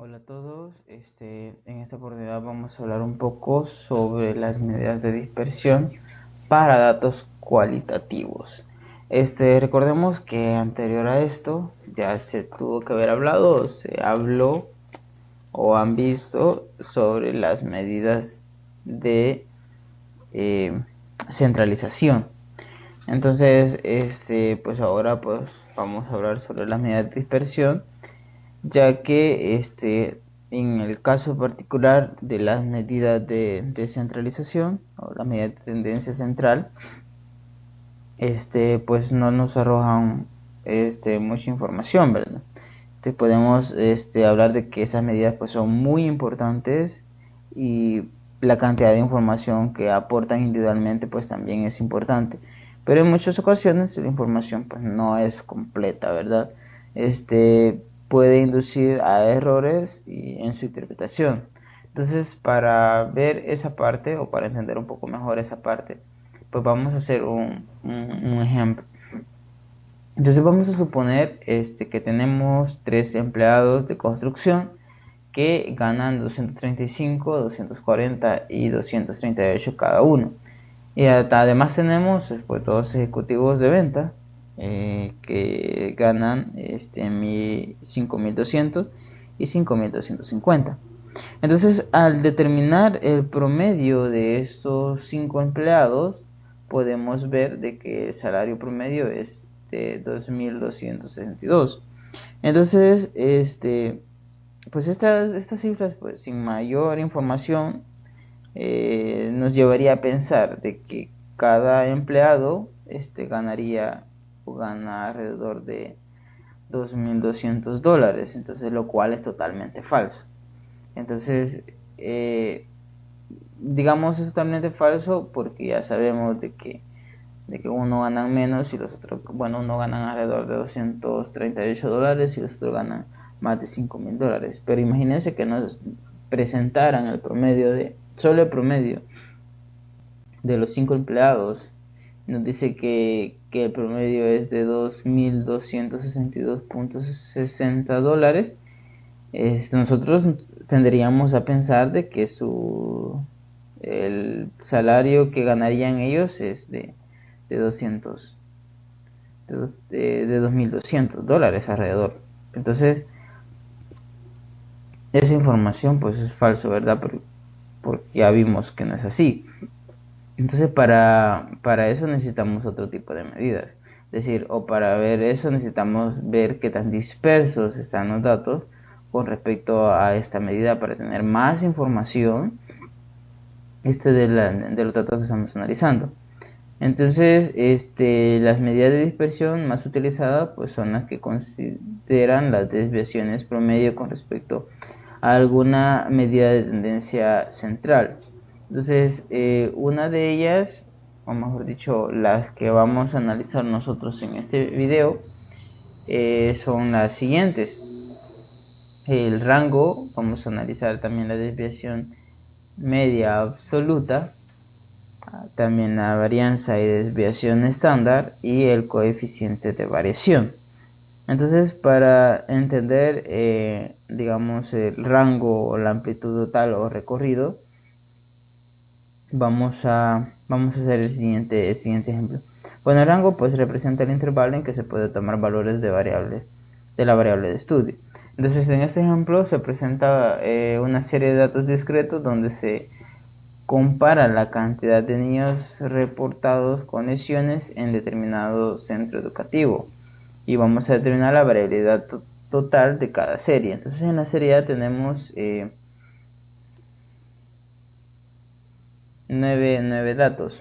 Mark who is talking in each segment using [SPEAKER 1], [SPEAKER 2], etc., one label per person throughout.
[SPEAKER 1] Hola a todos, en esta oportunidad vamos a hablar un poco sobre las medidas de dispersión para datos cualitativos. Recordemos que anterior a esto ya se tuvo que haber hablado, o se habló o han visto sobre las medidas de centralización. Entonces, pues ahora pues vamos a hablar sobre las medidas de dispersión, ya que en el caso particular de las medidas de descentralización o la medida de tendencia central, pues no nos arrojan mucha información, ¿verdad? Entonces podemos hablar de que esas medidas pues son muy importantes y la cantidad de información que aportan individualmente pues también es importante, pero en muchas ocasiones la información pues no es completa, ¿verdad? Puede inducir a errores en su interpretación. Entonces, para ver esa parte o para entender un poco mejor esa parte, pues vamos a hacer un ejemplo. Entonces vamos a suponer que tenemos 3 empleados de construcción que ganan 235, 240 y 238 cada uno. Y además tenemos pues, 2 ejecutivos de venta que ganan 5.200 y 5.250. Entonces, al determinar el promedio de estos 5 empleados, podemos ver de que el salario promedio es de 2.262. Entonces, pues estas cifras, pues sin mayor información, nos llevaría a pensar de que cada empleado ganaría o gana alrededor de $2.200, entonces lo cual es totalmente falso. Entonces, digamos es totalmente falso porque ya sabemos de que uno gana menos y los otros, bueno, uno ganan alrededor de $238 y los otros ganan más de $5.000. Pero imagínense que nos presentaran el promedio solo el promedio de los 5 empleados. Nos dice que el promedio es de $2.262.60. Nosotros tendríamos a pensar de que el salario que ganarían ellos es de 2.200 alrededor. Entonces, esa información pues es falso, ¿verdad? Porque ya vimos que no es así. Entonces, para eso necesitamos otro tipo de medidas. Es decir, o para ver eso necesitamos ver qué tan dispersos están los datos con respecto a esta medida para tener más información de los datos que estamos analizando. Entonces, las medidas de dispersión más utilizadas pues son las que consideran las desviaciones promedio con respecto a alguna medida de tendencia central. Entonces, una de ellas, o mejor dicho, las que vamos a analizar nosotros en este video, son las siguientes. El rango, vamos a analizar también la desviación media absoluta, también la varianza y desviación estándar y el coeficiente de variación. Entonces, para entender, digamos, el rango o la amplitud total o recorrido, vamos a hacer el siguiente ejemplo. Bueno, el rango pues representa el intervalo en que se puede tomar valores de la variable de estudio. Entonces, en este ejemplo se presenta una serie de datos discretos donde se compara la cantidad de niños reportados con lesiones en determinado centro educativo y vamos a determinar la variabilidad total de cada serie. Entonces, en la serie A tenemos 9 datos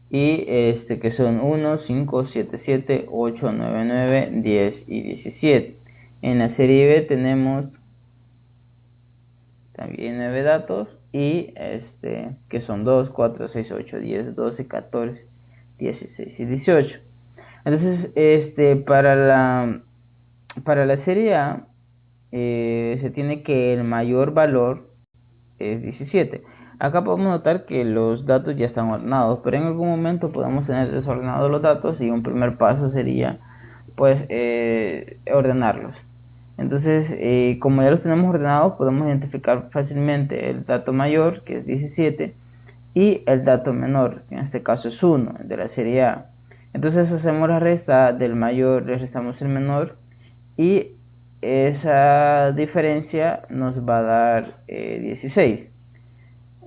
[SPEAKER 1] y que son 1, 5, 7, 7, 8, 9, 9, 10 y 17. En la serie B tenemos también 9 datos y que son 2, 4, 6, 8, 10, 12, 14, 16 y 18. Entonces, para la serie A se tiene que el mayor valor es 17. Acá podemos notar que los datos ya están ordenados, pero en algún momento podemos tener desordenados los datos y un primer paso sería pues ordenarlos. Entonces, como ya los tenemos ordenados, podemos identificar fácilmente el dato mayor, que es 17, y el dato menor, que en este caso es 1, de la serie A. Entonces hacemos la resta del mayor, le restamos el menor, y esa diferencia nos va a dar 16.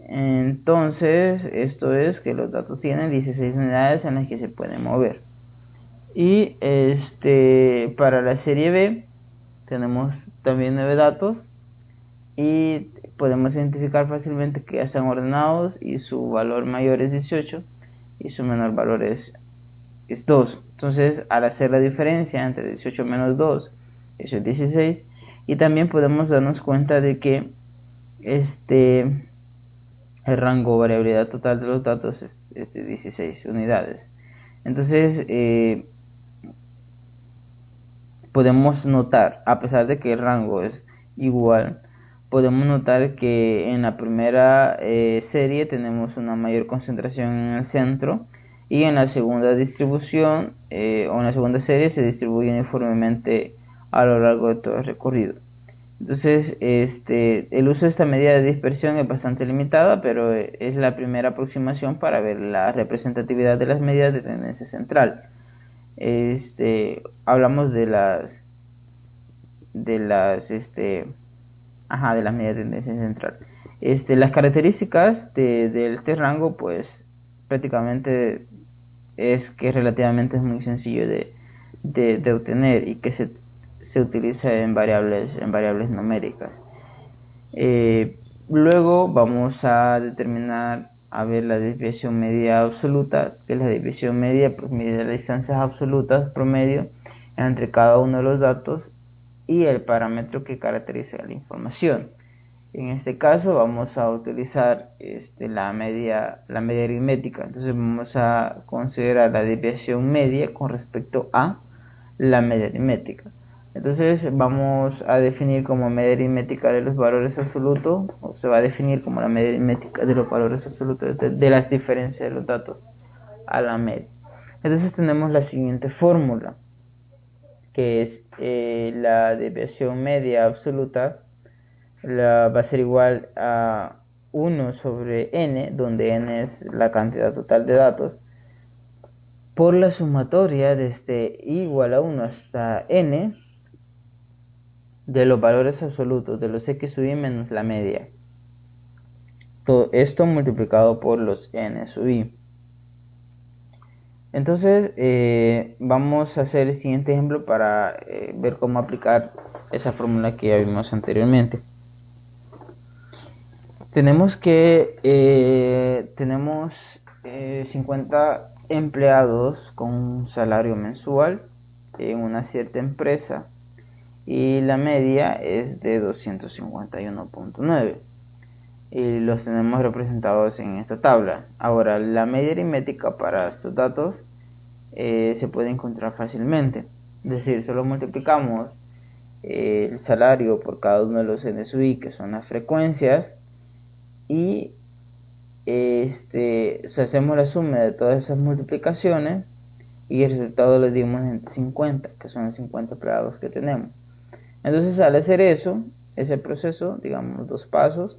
[SPEAKER 1] Entonces, esto es que los datos tienen 16 unidades en las que se pueden mover. Y para la serie B tenemos también 9 datos y podemos identificar fácilmente que ya están ordenados y su valor mayor es 18 y su menor valor es 2. Entonces, al hacer la diferencia entre 18 menos 2, eso es 16. Y también podemos darnos cuenta de que el rango de variabilidad total de los datos es 16 unidades. Entonces, podemos notar, a pesar de que el rango es igual, podemos notar que en la primera serie tenemos una mayor concentración en el centro, y en la segunda distribución o en la segunda serie se distribuye uniformemente a lo largo de todo el recorrido. Entonces, el uso de esta medida de dispersión es bastante limitada, pero es la primera aproximación para ver la representatividad de las medidas de tendencia central. Hablamos de las medidas de tendencia central. Las características de este rango, pues prácticamente es que relativamente es muy sencillo de obtener y que se utiliza en variables numéricas. Luego vamos a determinar, a ver la desviación media absoluta, que es la desviación media pues mide las distancias absolutas promedio entre cada uno de los datos y el parámetro que caracteriza la información. En este caso vamos a utilizar la media aritmética. Entonces vamos a considerar la desviación media con respecto a la media aritmética. Entonces vamos a definir como media aritmética de los valores absolutos, o se va a definir como la media aritmética de los valores absolutos de las diferencias de los datos a la media. Entonces tenemos la siguiente fórmula, que es la desviación media absoluta va a ser igual a 1 sobre n, donde n es la cantidad total de datos, por la sumatoria desde igual a 1 hasta n de los valores absolutos de los x sub i menos la media. Todo esto multiplicado por los n sub i. Entonces vamos a hacer el siguiente ejemplo para ver cómo aplicar esa fórmula que ya vimos anteriormente. Tenemos 50 empleados con un salario mensual en una cierta empresa y la media es de 251.9 y los tenemos representados en esta tabla. Ahora, la media aritmética para estos datos se puede encontrar fácilmente, es decir, solo multiplicamos el salario por cada uno de los n sub i, que son las frecuencias, y hacemos la suma de todas esas multiplicaciones y el resultado lo dimos en 50, que son los 50 empleados que tenemos. Entonces, al hacer ese proceso, digamos 2 pasos,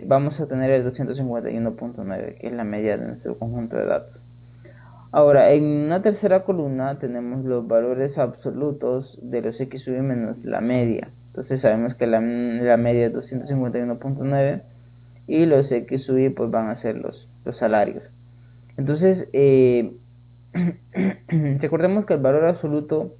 [SPEAKER 1] vamos a tener el 251.9, que es la media de nuestro conjunto de datos. Ahora, en una tercera columna tenemos los valores absolutos de los x sub i menos la media. Entonces sabemos que la media es 251.9 y los x sub i pues van a ser los salarios. Entonces, recordemos que el valor absoluto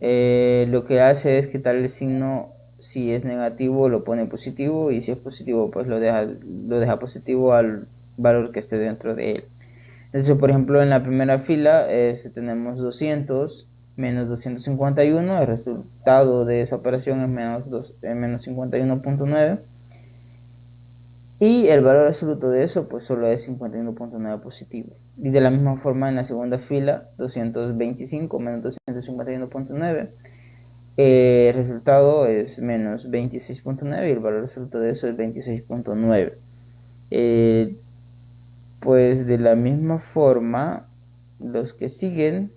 [SPEAKER 1] lo que hace es quitar el signo. Si es negativo lo pone positivo, y si es positivo pues lo deja positivo al valor que esté dentro de él. Entonces, por ejemplo, en la primera fila tenemos 200 menos 251, el resultado de esa operación es menos 51.9, y el valor absoluto de eso pues solo es 51.9 positivo. Y de la misma forma en la segunda fila, 225 menos 251.9, el resultado es menos 26.9 y el valor absoluto de eso es 26.9. Pues de la misma forma, los que siguen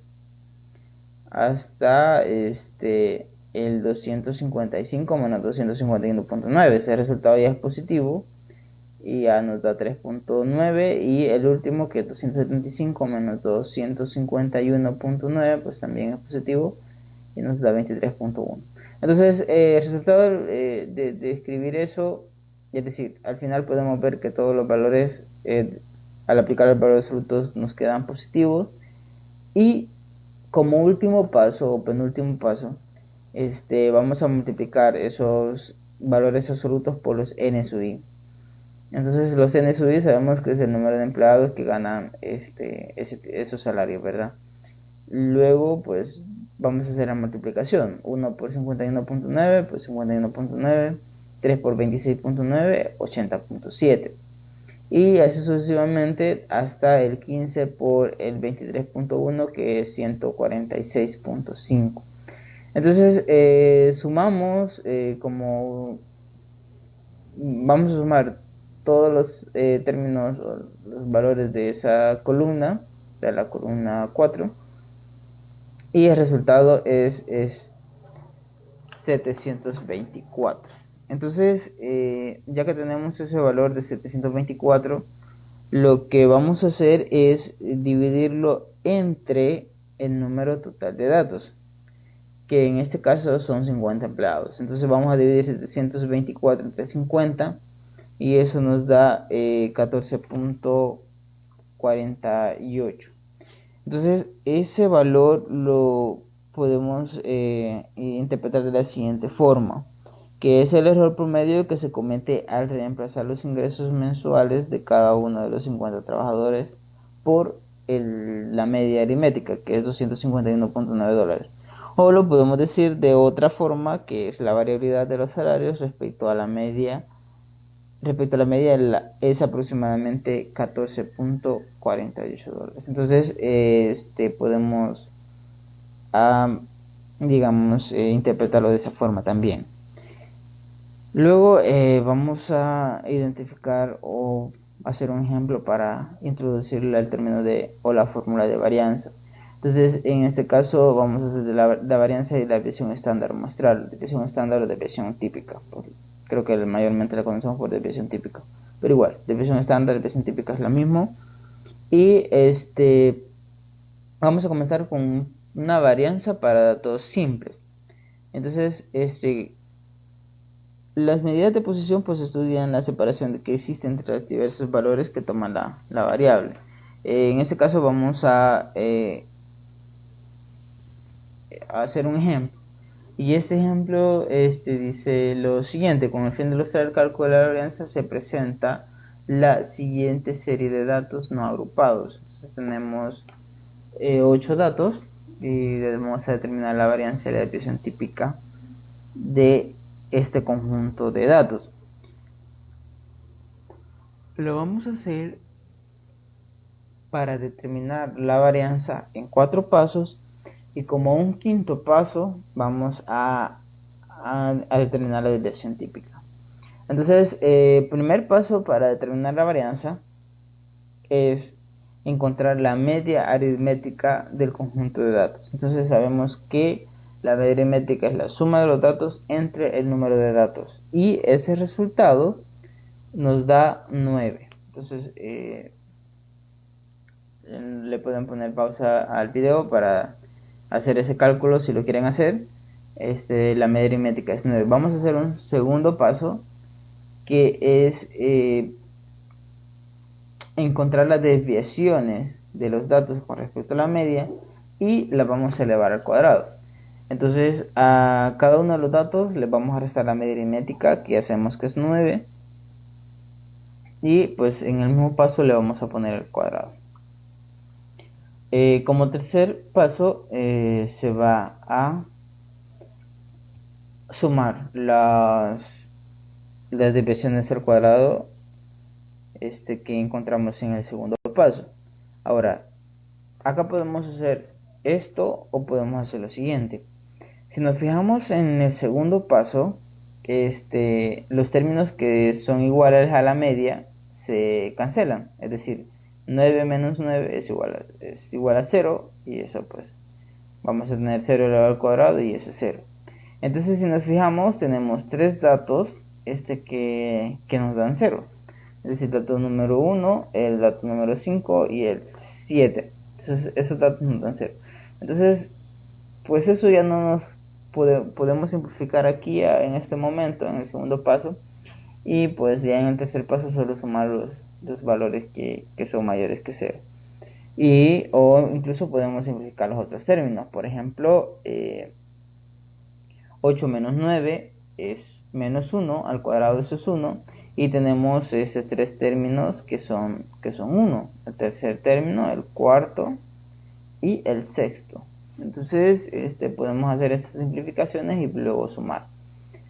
[SPEAKER 1] hasta el 255 menos 251.9. Ese resultado ya es positivo y ya nos da 3.9, y el último, que es 275 menos 251.9, pues también es positivo y nos da 23.1. Entonces el resultado de escribir eso, es decir, al final podemos ver que todos los valores, al aplicar el valor absolutos, nos quedan positivos. Y como último paso o penúltimo paso, vamos a multiplicar esos valores absolutos por los n sub i. Entonces los n sub i sabemos que es el número de empleados que ganan esos salarios, ¿verdad? Luego pues vamos a hacer la multiplicación. 1 por 51.9, pues 51.9, 3 por 26.9, 80.7. Y así sucesivamente hasta el 15 por el 23.1, que es 146.5. Entonces sumamos, como vamos a sumar todos los términos, los valores de esa columna, de la columna 4, y el resultado es 724. Entonces, ya que tenemos ese valor de 724, lo que vamos a hacer es dividirlo entre el número total de datos, que en este caso son 50 empleados. Entonces vamos a dividir 724 entre 50 y eso nos da 14.48. Entonces ese valor lo podemos interpretar de la siguiente forma, que es el error promedio que se comete al reemplazar los ingresos mensuales de cada uno de los 50 trabajadores por la media aritmética, que es $251.9. O lo podemos decir de otra forma, que es la variabilidad de los salarios respecto a la media. Es aproximadamente $14.48. Entonces podemos digamos interpretarlo de esa forma también. Luego vamos a identificar o hacer un ejemplo para introducir el término o la fórmula de varianza. Entonces en este caso vamos a hacer de la varianza y la desviación estándar muestral, desviación estándar o desviación típica. Creo que mayormente la conocemos por desviación típica, pero igual, desviación estándar, desviación típica es lo mismo. Y vamos a comenzar con una varianza para datos simples. Entonces las medidas de posición pues estudian la separación que existe entre los diversos valores que toma la variable. En este caso vamos a hacer un ejemplo. Y este ejemplo dice lo siguiente: con el fin de ilustrar el cálculo de la varianza se presenta la siguiente serie de datos no agrupados. Entonces tenemos 8 datos y debemos determinar la varianza y la desviación típica de este conjunto de datos. Lo vamos a hacer para determinar la varianza en 4 pasos, y como un quinto paso vamos a determinar la desviación típica. Entonces, primer paso para determinar la varianza es encontrar la media aritmética del conjunto de datos. Entonces sabemos que la media aritmética es la suma de los datos entre el número de datos, y ese resultado nos da 9. Entonces le pueden poner pausa al video para hacer ese cálculo si lo quieren hacer. La media aritmética es 9. Vamos a hacer un segundo paso, que es encontrar las desviaciones de los datos con respecto a la media, y las vamos a elevar al cuadrado. Entonces a cada uno de los datos le vamos a restar la media aritmética, que hacemos que es 9, y pues en el mismo paso le vamos a poner el cuadrado. Como tercer paso se va a sumar las desviaciones al cuadrado que encontramos en el segundo paso. Ahora, acá podemos hacer esto o podemos hacer lo siguiente. Si nos fijamos en el segundo paso, los términos que son iguales a la media se cancelan, es decir, 9 menos 9 es igual a 0, y eso pues vamos a tener 0 elevado al cuadrado y eso es 0. Entonces si nos fijamos tenemos tres datos que nos dan 0. Es decir, el dato número 1, el dato número 5 y el 7. Entonces esos datos nos dan 0. Entonces pues eso ya no nos podemos simplificar aquí en este momento, en el segundo paso. Y pues ya en el tercer paso solo sumar los valores que son mayores que 0. O incluso podemos simplificar los otros términos. Por ejemplo, 8 menos 9 es menos 1, al cuadrado eso es 1. Y tenemos esos tres términos que son 1. El tercer término, el cuarto y el sexto. Entonces podemos hacer esas simplificaciones y luego sumar.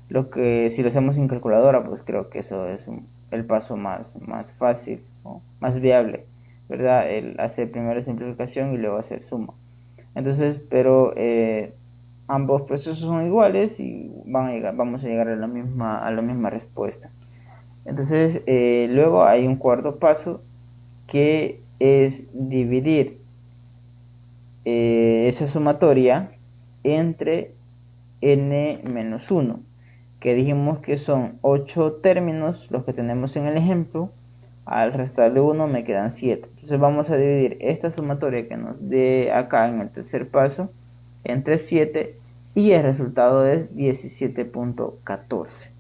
[SPEAKER 1] Lo que si lo hacemos sin calculadora, pues creo que eso es el paso más fácil, ¿no? Más viable, ¿verdad? El hacer primero simplificación y luego hacer suma. Entonces, pero ambos procesos son iguales y vamos a llegar a la misma respuesta. Entonces, luego hay un cuarto paso que es dividir esa sumatoria entre n-1, que dijimos que son 8 términos los que tenemos en el ejemplo. Al restarle 1 me quedan 7. Entonces vamos a dividir esta sumatoria que nos dé acá en el tercer paso entre 7 y el resultado es 17.14.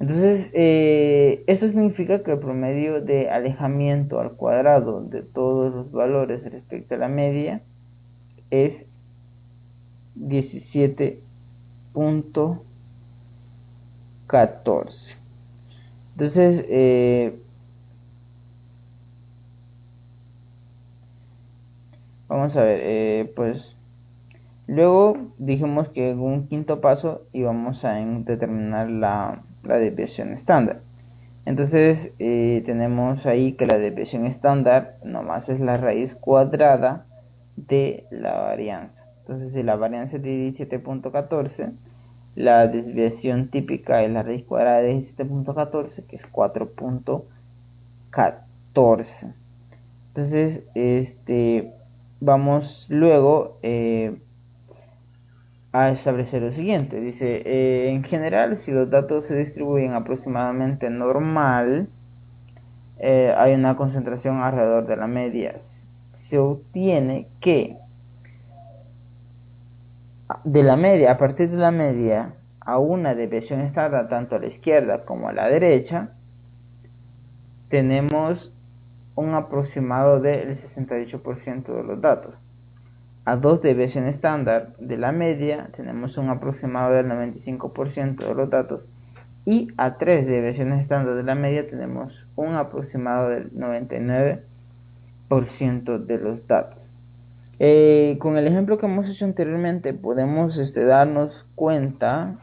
[SPEAKER 1] Entonces eso significa que el promedio de alejamiento al cuadrado de todos los valores respecto a la media es 17.14. Entonces vamos a ver, pues luego dijimos que en un quinto paso íbamos a determinar la desviación estándar. Entonces tenemos ahí que la desviación estándar nomás es la raíz cuadrada de la varianza. Entonces si la varianza es de 17.14, la desviación típica es la raíz cuadrada de 17.14, que es 4.14. Entonces vamos luego a establecer lo siguiente. Dice, en general, si los datos se distribuyen aproximadamente normal, hay una concentración alrededor de la media. Se obtiene que a partir de la media a una desviación estándar tanto a la izquierda como a la derecha, tenemos un aproximado del 68% de los datos. A dos desviaciones estándar de la media tenemos un aproximado del 95% de los datos, y a tres desviaciones estándar de la media tenemos un aproximado del 99% de los datos. Con el ejemplo que hemos hecho anteriormente podemos darnos cuenta,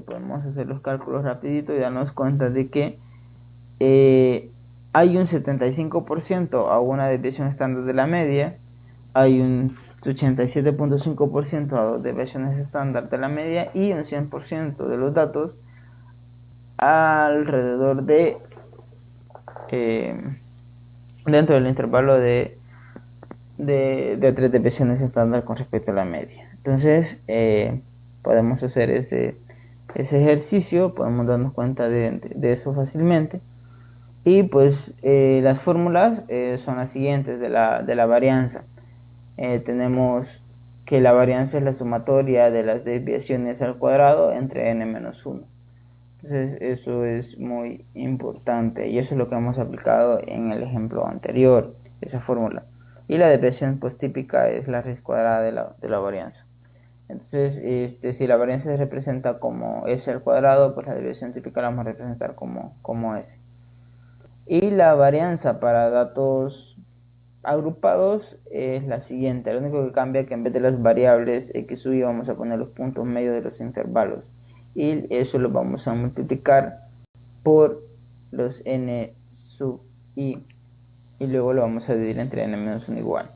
[SPEAKER 1] podemos hacer los cálculos rapidito y darnos cuenta de que hay un 75% a una desviación estándar de la media, hay un 87.5% a dos desviaciones estándar de la media y un 100% de los datos alrededor de dentro del intervalo de 3 desviaciones estándar con respecto a la media. Entonces podemos hacer ese ejercicio, podemos darnos cuenta de eso fácilmente. Y pues las fórmulas son las siguientes de la varianza. Tenemos que la varianza es la sumatoria de las desviaciones al cuadrado entre n-1. Entonces eso es muy importante y eso es lo que hemos aplicado en el ejemplo anterior, esa fórmula. Y la desviación pues típica es la raíz cuadrada de la varianza. Entonces si la varianza se representa como s al cuadrado, pues la desviación típica la vamos a representar como s. Y la varianza para datos agrupados es la siguiente. Lo único que cambia es que en vez de las variables x sub y vamos a poner los puntos medios de los intervalos, y eso lo vamos a multiplicar por los n sub i y luego lo vamos a dividir entre n-1 igual.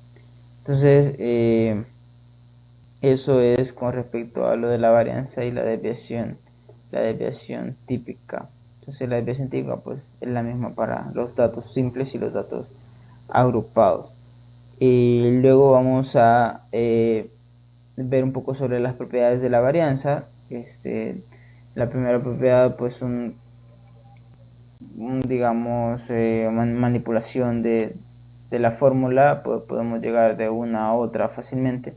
[SPEAKER 1] Entonces eso es con respecto a lo de la varianza y la desviación típica. Entonces la desviación típica pues es la misma para los datos simples y los datos agrupados. Y luego vamos a ver un poco sobre las propiedades de la varianza. La primera propiedad, pues digamos, manipulación de la fórmula, pues podemos llegar de una a otra fácilmente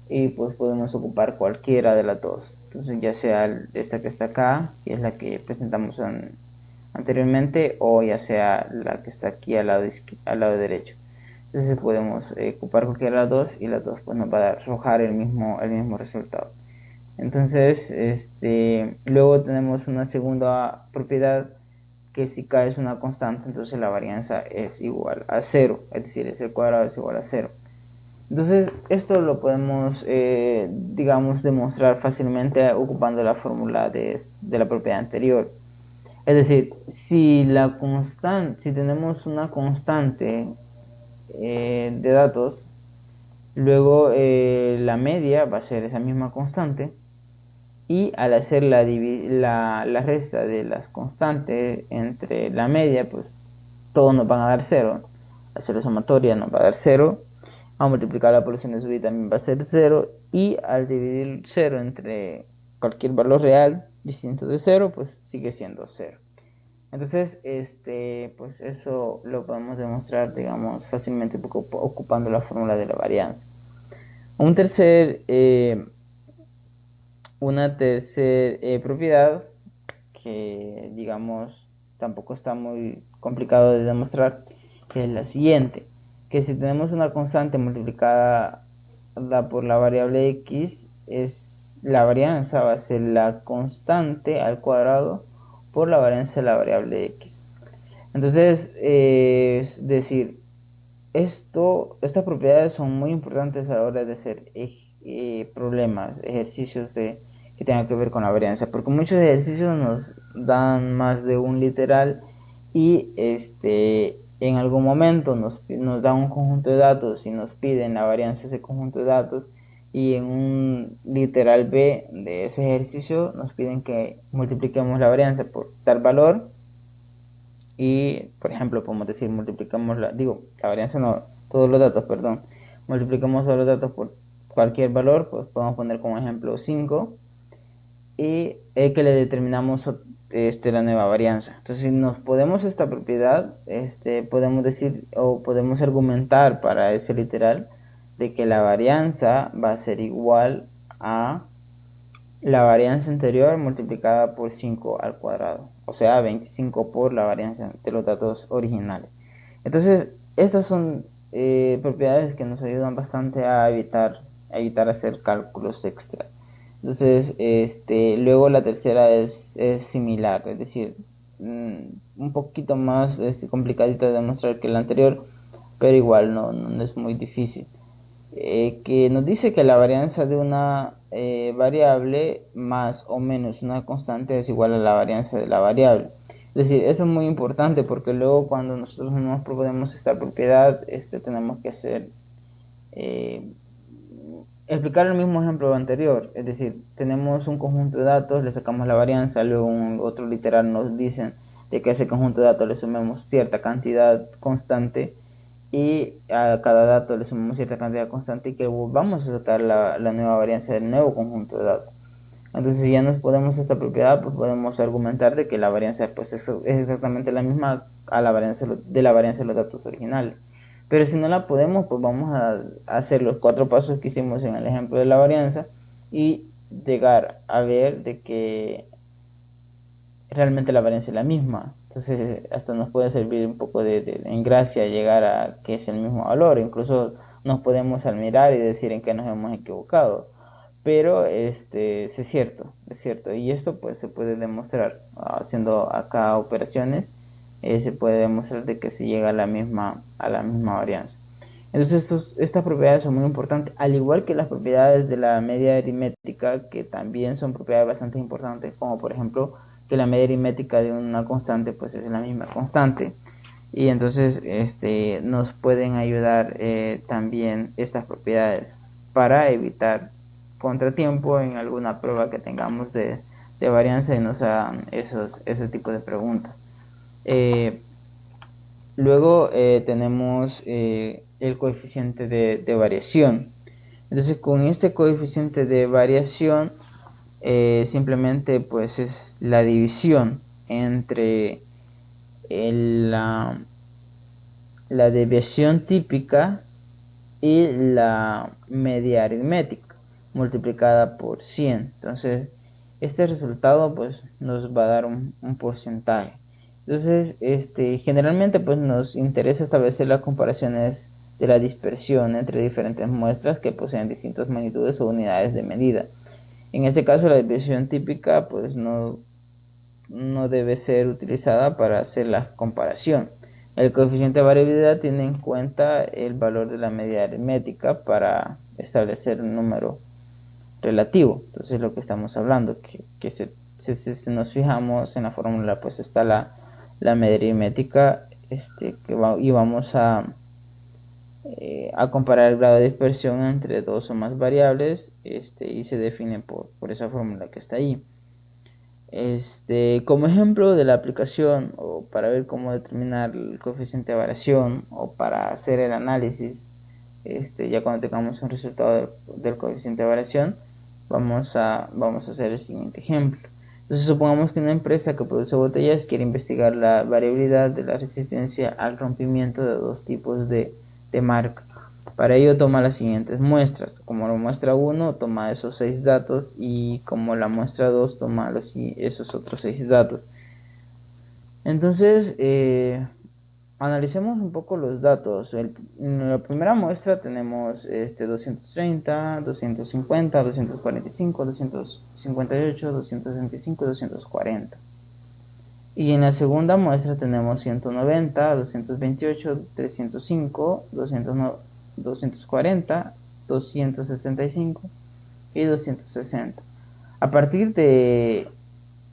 [SPEAKER 1] y pues podemos ocupar cualquiera de las dos. Entonces ya sea esta que está acá, que es la que presentamos anteriormente, o ya sea la que está aquí al lado derecho. Entonces podemos ocupar cualquiera de las dos y las dos pues nos va a arrojar el mismo resultado. Entonces luego tenemos una segunda propiedad, que si k es una constante, entonces la varianza es igual a 0, es decir, es el cuadrado es igual a 0. Entonces esto lo podemos, digamos, demostrar fácilmente ocupando la fórmula de la propiedad anterior. Es decir, si tenemos una constante de datos, luego la media va a ser esa misma constante, y al hacer la resta de las constantes entre la media, pues todos nos van a dar 0. Al hacer la sumatoria nos va a dar 0. A multiplicar por la seno de también va a ser 0. Y al dividir 0 entre cualquier valor real distinto de 0, pues sigue siendo 0. Entonces, pues eso lo podemos demostrar, digamos, fácilmente ocupando la fórmula de la varianza. Una tercera propiedad que, digamos, tampoco está muy complicado de demostrar, que es la siguiente: que si tenemos una constante multiplicada por la variable x, la varianza va a ser la constante al cuadrado por la varianza de la variable x. Entonces, es decir, estas propiedades son muy importantes a la hora de hacer ejercicios que tengan que ver con la varianza, porque muchos ejercicios nos dan más de un literal y en algún momento nos dan un conjunto de datos y nos piden la varianza de ese conjunto de datos, y en un literal B de ese ejercicio nos piden que multipliquemos la varianza por tal valor. Y por ejemplo podemos decir, multiplicamos la varianza, no, todos los datos, perdón, multiplicamos todos los datos por cualquier valor, pues podemos poner como ejemplo 5, y que le determinamos la nueva varianza. Entonces, si nos podemos esta propiedad, podemos decir o podemos argumentar para ese literal de que la varianza va a ser igual a la varianza anterior multiplicada por 5 al cuadrado, o sea 25 por la varianza de los datos originales. Entonces estas son propiedades que nos ayudan bastante a evitar hacer cálculos extra. Entonces luego la tercera es similar, es decir, un poquito más complicadita de demostrar que la anterior, pero igual no es muy difícil. Que nos dice que la varianza de una variable más o menos una constante es igual a la varianza de la variable. Es decir, eso es muy importante, porque luego cuando nosotros nos proponemos esta propiedad, tenemos que explicar el mismo ejemplo anterior. Es decir, tenemos un conjunto de datos, le sacamos la varianza, luego otro literal nos dicen de que a ese conjunto de datos le sumemos cierta cantidad constante, y a cada dato le sumamos cierta cantidad constante, y que vamos a sacar la nueva varianza del nuevo conjunto de datos. Entonces, si ya nos podemos esta propiedad, pues podemos argumentar de que la varianza pues es exactamente la misma a la varianza de los datos originales. Pero si no la podemos, pues vamos a hacer los 4 pasos que hicimos en el ejemplo de la varianza y llegar a ver de que realmente la varianza es la misma. Entonces hasta nos puede servir un poco en gracia llegar a que es el mismo valor. Incluso nos podemos admirar y decir en qué nos hemos equivocado. Pero es cierto. Y esto pues se puede demostrar haciendo acá operaciones. Se puede demostrar de que se llega a la misma varianza. Entonces estas propiedades son muy importantes, al igual que las propiedades de la media aritmética, que también son propiedades bastante importantes, como por ejemplo que la media aritmética de una constante pues es la misma constante, y entonces nos pueden ayudar también estas propiedades para evitar contratiempo en alguna prueba que tengamos de varianza y nos hagan ese tipo de preguntas. Luego tenemos el coeficiente de variación. Entonces con este coeficiente de variación simplemente pues es la división entre la desviación típica y la media aritmética multiplicada por 100. Entonces este resultado pues nos va a dar un porcentaje. Entonces generalmente pues nos interesa establecer las comparaciones de la dispersión entre diferentes muestras que poseen distintas magnitudes o unidades de medida. En este caso la dispersión típica pues no debe ser utilizada para hacer la comparación. El coeficiente de variabilidad tiene en cuenta el valor de la media aritmética para establecer un número relativo. Entonces lo que estamos hablando, que si nos fijamos en la fórmula, pues está la media aritmética y vamos a comparar el grado de dispersión entre dos o más variables y se define por esa fórmula que está ahí. Como ejemplo de la aplicación o para ver cómo determinar el coeficiente de variación o para hacer el análisis, ya cuando tengamos un resultado del coeficiente de variación, vamos a hacer el siguiente ejemplo. Entonces supongamos que una empresa que produce botellas quiere investigar la variabilidad de la resistencia al rompimiento de dos tipos de marca. Para ello toma las siguientes muestras. Como la muestra 1 toma esos 6 datos y como la muestra 2 toma esos otros 6 datos. Entonces analicemos un poco los datos. En la primera muestra tenemos 230, 250, 245, 258, 265 y 240. Y en la segunda muestra tenemos 190, 228, 305, 240, 265 y 260. A partir de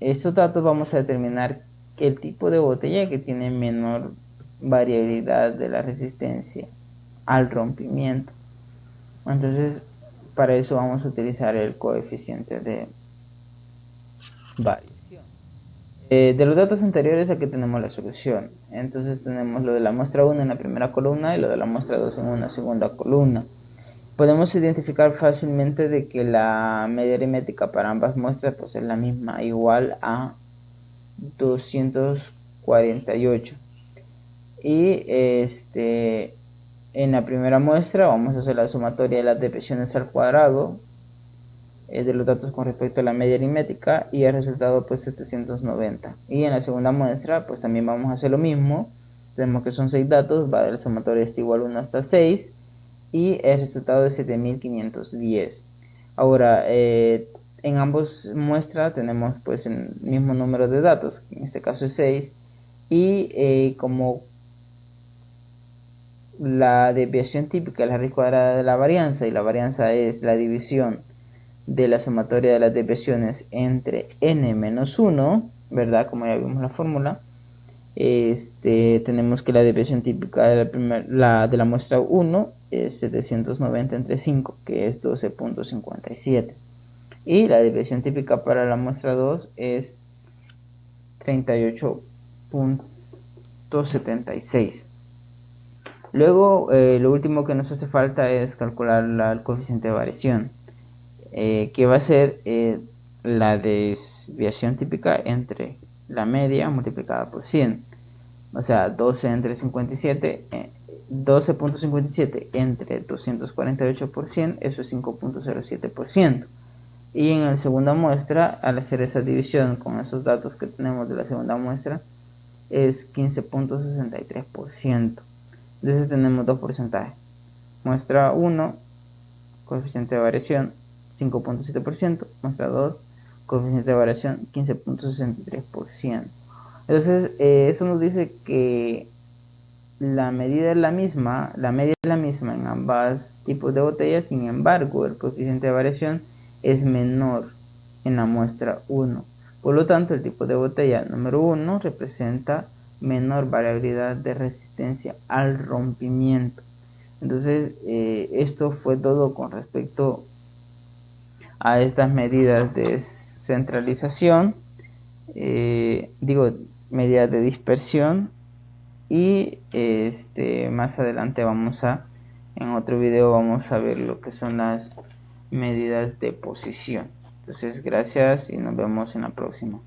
[SPEAKER 1] estos datos vamos a determinar el tipo de botella que tiene menor variabilidad de la resistencia al rompimiento. Entonces, para eso vamos a utilizar el coeficiente de variación. De los datos anteriores aquí tenemos la solución. Entonces tenemos lo de la muestra 1 en la primera columna y lo de la muestra 2 en una segunda columna. Podemos identificar fácilmente de que la media aritmética para ambas muestras pues es la misma, igual a 248. Y en la primera muestra vamos a hacer la sumatoria de las desviaciones al cuadrado de los datos con respecto a la media aritmética y el resultado pues 790. Y en la segunda muestra pues también vamos a hacer lo mismo. Tenemos que son 6 datos, va de la sumatoria igual 1 hasta 6 y el resultado es 7510. Ahora en ambos muestras tenemos pues el mismo número de datos, en este caso es 6, y como la desviación típica es la raíz cuadrada de la varianza y la varianza es la división de la sumatoria de las desviaciones entre n-1, ¿verdad? Como ya vimos la fórmula, tenemos que la desviación típica de la muestra 1 es 790 entre 5, que es 12.57. Y la desviación típica para la muestra 2 es 38.76. Luego, lo último que nos hace falta es calcular el coeficiente de variación, que va a ser la desviación típica entre la media multiplicada por 100. O sea, 12.57 entre 248 por 100, eso es 5.07%. Y en la segunda muestra, al hacer esa división con esos datos que tenemos de la segunda muestra, es 15.63%. Entonces tenemos dos porcentajes. Muestra 1, coeficiente de variación 5.7%, muestra 2, coeficiente de variación 15.63%. Entonces eso nos dice que la medida es la misma, la media es la misma en ambos tipos de botellas, sin embargo el coeficiente de variación es menor en la muestra 1. Por lo tanto, el tipo de botella número 1 representa menor variabilidad de resistencia al rompimiento. Entonces esto fue todo con respecto a estas medidas de centralización, medidas de dispersión, y más adelante vamos a En otro video vamos a ver lo que son las medidas de posición. Entonces, gracias y nos vemos en la próxima.